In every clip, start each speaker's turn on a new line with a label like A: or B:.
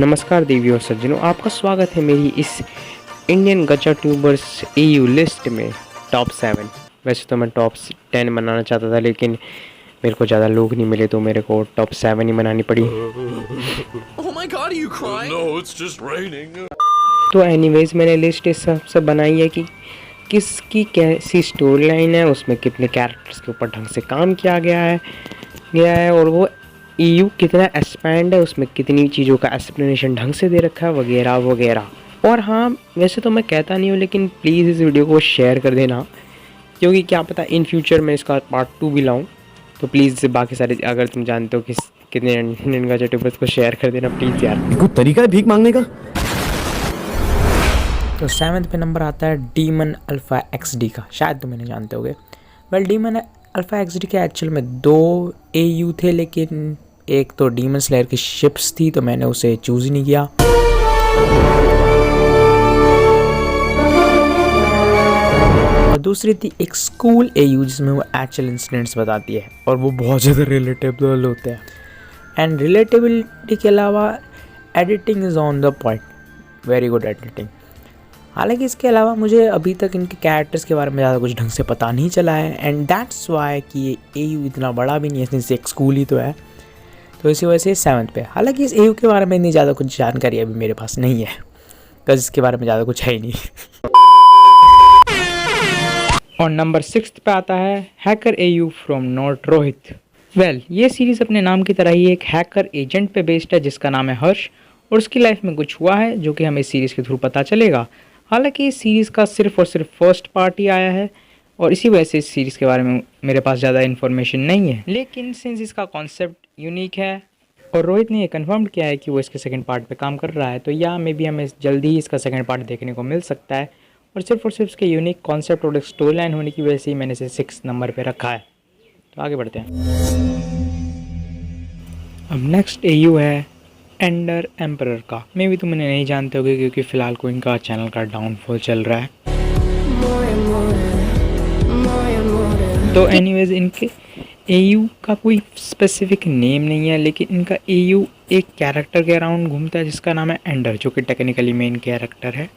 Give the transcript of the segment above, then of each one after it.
A: नमस्कार देवी और सज्जनों, आपका स्वागत है मेरी इस इंडियन गचा ट्यूबर्स एयू लिस्ट में टॉप 7। वैसे तो मैं टॉप 10 बनाना चाहता था, लेकिन मेरे को ज़्यादा लोग नहीं मिले तो मेरे को टॉप 7 ही बनानी पड़ी।
B: Oh my God, are you crying? No, it's just raining.
A: तो एनीवेज मैंने लिस्ट इस हिसाब से बनाई है कि किसकी कैसी स्टोरी लाइन है, उसमें कितने कैरेक्टर्स के ऊपर ढंग से काम किया गया है और वो EU कितना एक्सपैंड है, उसमें कितनी चीज़ों का एक्सप्लेनेशन ढंग से दे रखा है वगैरह वगैरह। और हाँ, वैसे तो मैं कहता नहीं हूँ, लेकिन प्लीज़ इस वीडियो को शेयर कर देना, क्योंकि क्या पता इन फ्यूचर में इसका पार्ट 2 भी लाऊँ। तो प्लीज़ बाकी सारे अगर तुम जानते हो कि कितने इंडियन गचा ट्यूबर्स को शेयर कर देना प्लीज़ यार।
C: कोई तरीका है भीख मांगने का?
D: तो 7th पे नंबर आता है डीमन अल्फ़ा XD का। शायद तुम इन्हें जानते होगे। वेल, डीमन अल्फ़ा XD के एक्चुअल में 2 AU थे, लेकिन एक तो डीमन स्लेयर की शिप्स थी तो मैंने उसे चूज़ ही नहीं किया। और दूसरी थी एक स्कूल AU जिसमें वो एक्चुअल इंसिडेंट्स बताती है और वो बहुत ज़्यादा रिलेटेबल होते हैं। एंड रिलेटेबिलिटी के अलावा editing is on the point, very good editing. हालांकि इसके अलावा मुझे अभी तक इनके कैरेक्टर्स के बारे में ज़्यादा कुछ ढंग से पता नहीं चला है, एंड दैट्स वाई कि ये AU इतना बड़ा भी नहीं है, इसमें से एक स्कूल ही तो है, तो इसी वजह से 7th पे। हालांकि इस AU के बारे में इतनी ज़्यादा कुछ जानकारी अभी मेरे पास नहीं है, बिकॉज इसके बारे में ज़्यादा कुछ है ही नहीं।
A: और नंबर 6 पे आता है hacker AU from north Rohit. Well, ये सीरीज़ अपने नाम की तरह ही एक हैकर एजेंट पे बेस्ड है जिसका नाम है हर्ष, और उसकी लाइफ में कुछ हुआ है जो कि हमें इस सीरीज़ के थ्रू पता चलेगा। हालांकि इस सीरीज़ का सिर्फ और सिर्फ फर्स्ट पार्ट ही आया है और इसी वजह से इस सीरीज़ के बारे में मेरे पास ज़्यादा इन्फॉर्मेशन नहीं है, लेकिन सिंस इसका कॉन्सेप्ट यूनिक है और रोहित ने ये कन्फर्म किया है कि वो इसके सेकंड पार्ट पे काम कर रहा है, तो या मे बी हमें जल्दी ही इसका सेकंड पार्ट देखने को मिल सकता है। और सिर्फ उसके यूनिक कॉन्सेप्ट और स्टोरी लाइन होने की वजह से ही मैंने इसे 6 नंबर पे रखा है। तो आगे बढ़ते हैं। अब नेक्स्ट AU है एंडर एम्परर का। मे भी तुम इन्हें नहीं जानते होगे क्योंकि फ़िलहाल को इनका चैनल का डाउनफॉल चल रहा है। तो एनीवेज इनके AU का कोई स्पेसिफिक नेम नहीं है, लेकिन इनका AU एक कैरेक्टर के अराउंड घूमता है जिसका नाम है एंडर, जो कि टेक्निकली मेन कैरेक्टर है।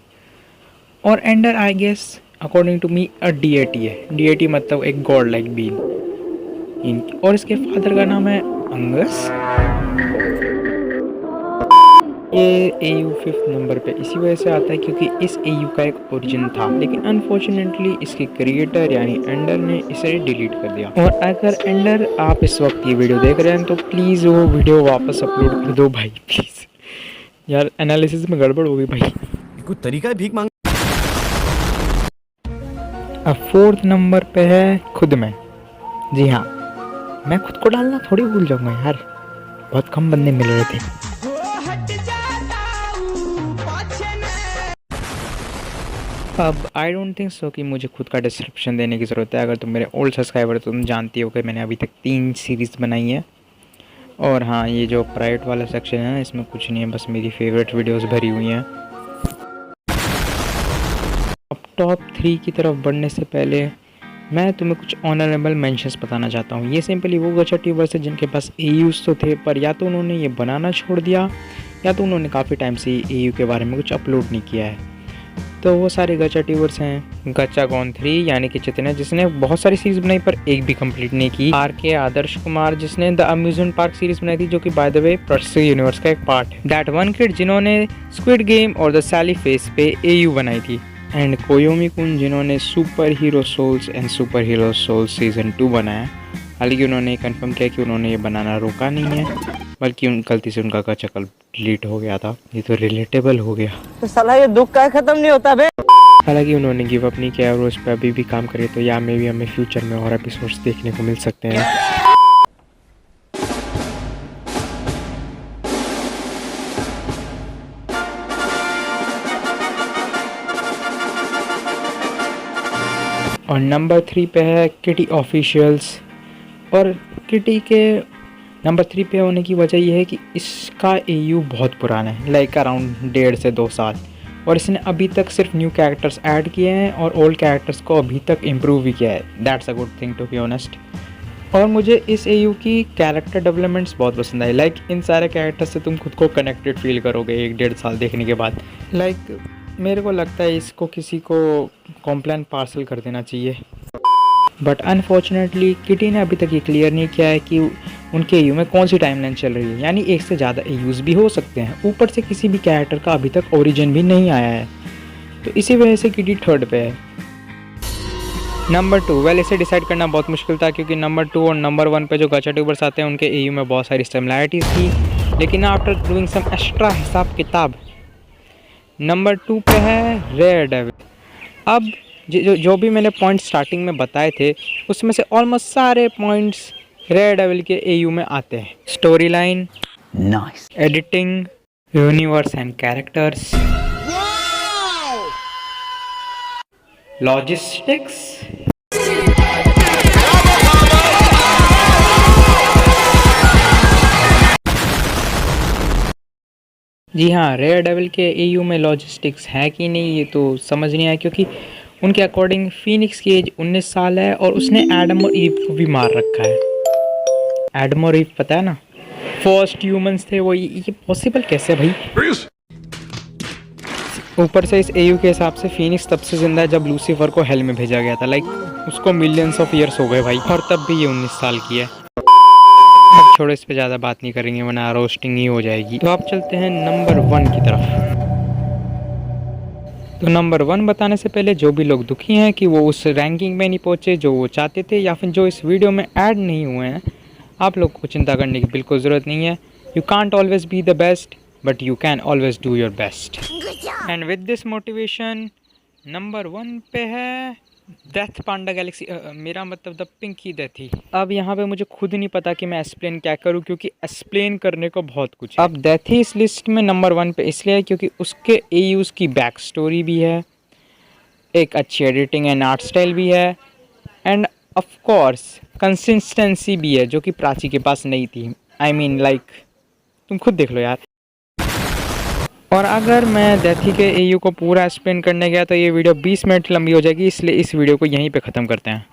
A: और Ender I guess according to me a DAT है। डीएटी मतलब एक गॉड लाइक बीइंग। और इसके फादर का नाम है अंगस। ये AU 5th नंबर पे इसी वजह से आता है क्योंकि इस AU का एक ओरिजिन था, लेकिन अनफॉर्चुनेटली इसके क्रिएटर यानी एंडर ने इसे डिलीट कर दिया। और अगर एंडर आप इस वक्त ये वीडियो देख रहे हैं तो प्लीज़ वो वीडियो वापस अपलोड कर दो भाई, प्लीज़ यार, एनालिसिस में गड़बड़ हो गई भाई।
C: कोई तरीका है भीख मांग?
A: अब 4th नंबर पे है खुद में। जी हाँ, मैं खुद को डालना थोड़ी भूल जाऊंगा यार, बहुत कम बंदे मिल रहे थे। अब आई डोंट थिंक सो कि मुझे खुद का डिस्क्रिप्शन देने की ज़रूरत है। अगर तुम मेरे ओल्ड सब्सक्राइबर तो तुम जानती हो कि मैंने अभी तक 3 सीरीज़ बनाई है। और हाँ, ये जो प्राइवेट वाला सेक्शन है इसमें कुछ नहीं है, बस मेरी फेवरेट वीडियोस भरी हुई हैं। अब टॉप 3 की तरफ बढ़ने से पहले मैं तुम्हें कुछ ऑनरेबल मेंशंस बताना चाहता हूँ। ये सिंपली वो गचा ट्यूबर्स है जिनके पास AUs तो थे, पर या तो उन्होंने ये बनाना छोड़ दिया या तो उन्होंने काफ़ी टाइम से AU के बारे में कुछ अपलोड नहीं किया है। तो वो सारे गचा ट्यूबर्स हैं गचा गॉन 3 यानी कि चितने, जिसने बहुत सारी सीरीज़ बनाई पर एक भी कंप्लीट नहीं की। RK आदर्श कुमार जिसने द अम्यूजमेंट पार्क सीरीज़ बनाई थी, जो कि by the way Percy universe का एक पार्ट है। दैट वन किड जिन्होंने स्क्विड गेम और द सैली फेस पे AU बनाई थी। एंड कोयोमी कुन जिन्होंने superhero souls and superhero souls season 2 बनाया। हालांकि उन्होंने कंफर्म किया कि उन्होंने ये बनाना रोका नहीं है, बल्कि गलती से उनका गचा कल डिलीट हो गया था। ये तो रिलेटेबल हो गया।
E: तो साला ये दुख का खत्म नहीं होता बे।
A: हालांकि उन्होंने गिव अप नहीं किया और उस पर अभी भी काम करे, तो या में भी हमें फ्यूचर में और एपिसोड्स देखने को मिल सकते हैं। और नंबर 3 पे है किटी ऑफिशियल्स। और किटी के नंबर 3 पे होने की वजह यह है कि इसका AU बहुत पुराना है, लाइक अराउंड 1.5 से 2 साल, और इसने अभी तक सिर्फ न्यू कैरेक्टर्स ऐड किए हैं और ओल्ड कैरेक्टर्स को अभी तक इम्प्रूव भी किया है। That's a good thing to be honest. और मुझे इस एयू की कैरेक्टर डेवलपमेंट्स बहुत पसंद आई। लाइक इन सारे कैरेक्टर से तुम खुद को कनेक्टेड फील करोगे 1-1.5 साल देखने के बाद। लाइक मेरे को लगता है इसको किसी को कॉम्प्लेन पार्सल कर देना चाहिए। बट अनफॉर्चुनेटली किटी ने अभी तक ये क्लियर नहीं किया है कि उनके एयू में कौन सी टाइमलाइन चल रही है, यानी एक से ज़्यादा एयूज़ भी हो सकते हैं। ऊपर से किसी भी कैरेक्टर का अभी तक ओरिजिन भी नहीं आया है, तो इसी वजह से किटी 3rd पे है। नंबर 2, वेल इसे डिसाइड करना बहुत मुश्किल था क्योंकि नंबर 2 और नंबर 1 पे जो गाचा ट्यूबर्स आते हैं उनके एयू में बहुत सारी सिमिलैरिटीज़ थी, लेकिन आफ्टर डूइंग सम एक्स्ट्रा हिसाब किताब नंबर 2 पे है रेयर डेविल। अब जो भी मैंने पॉइंट्स स्टार्टिंग में बताए थे उसमें से ऑलमोस्ट सारे पॉइंट्स रेयर डेविल के एयू में आते हैं। Story line,
E: nice,
A: editing, universe and characters, logistics, जी हाँ, रेयर डेविल के एयू में लॉजिस्टिक्स है कि नहीं ये तो समझ नहीं आया, क्योंकि उनके अकॉर्डिंग फीनिक्स की एज 19 साल है और उसने एडम और ईव को भी मार रखा है। एडम और ईव पता है ना, फर्स्ट ह्यूमंस थे वो। ये पॉसिबल कैसे भाई? ऊपर से इस एयू के हिसाब से फीनिक्स तब से जिंदा है जब लूसीफर को हेल में भेजा गया था। लाइक उसको मिलियंस ऑफ ईयर्स हो गए भाई, और तब भी ये 19 साल की है। अब छोड़ो, इस पे ज़्यादा बात नहीं करेंगे वरना रोस्टिंग ही हो जाएगी। तो आप चलते हैं नंबर 1 की तरफ। तो नंबर 1 बताने से पहले जो भी लोग दुखी हैं कि वो उस रैंकिंग में नहीं पहुँचे जो वो चाहते थे, या फिर जो इस वीडियो में ऐड नहीं हुए हैं, आप लोग को चिंता करने की बिल्कुल ज़रूरत नहीं है। You can't always be the best, but you can always do your best. And with this motivation number 1 पे है डेथ पांडा गैलेक्सी, मेरा मतलब द पिंकी डेथी। अब यहाँ पे मुझे खुद नहीं पता कि मैं एक्सप्लेन क्या करूँ, क्योंकि एक्सप्लेन करने को बहुत कुछ है। अब डेथी इस लिस्ट में नंबर 1 पे इसलिए है क्योंकि उसके एयूज़ की बैक स्टोरी भी है, एक अच्छी एडिटिंग एंड आर्ट स्टाइल भी है, एंड ऑफ कोर्स कंसिस्टेंसी भी है जो कि प्राची के पास नहीं थी। आई मीन लाइक तुम खुद देख लो यार। और अगर मैं डेथी के एयू को पूरा एक्सप्लेन करने गया तो ये वीडियो 20 मिनट लंबी हो जाएगी, इसलिए इस वीडियो को यहीं पे ख़त्म करते हैं।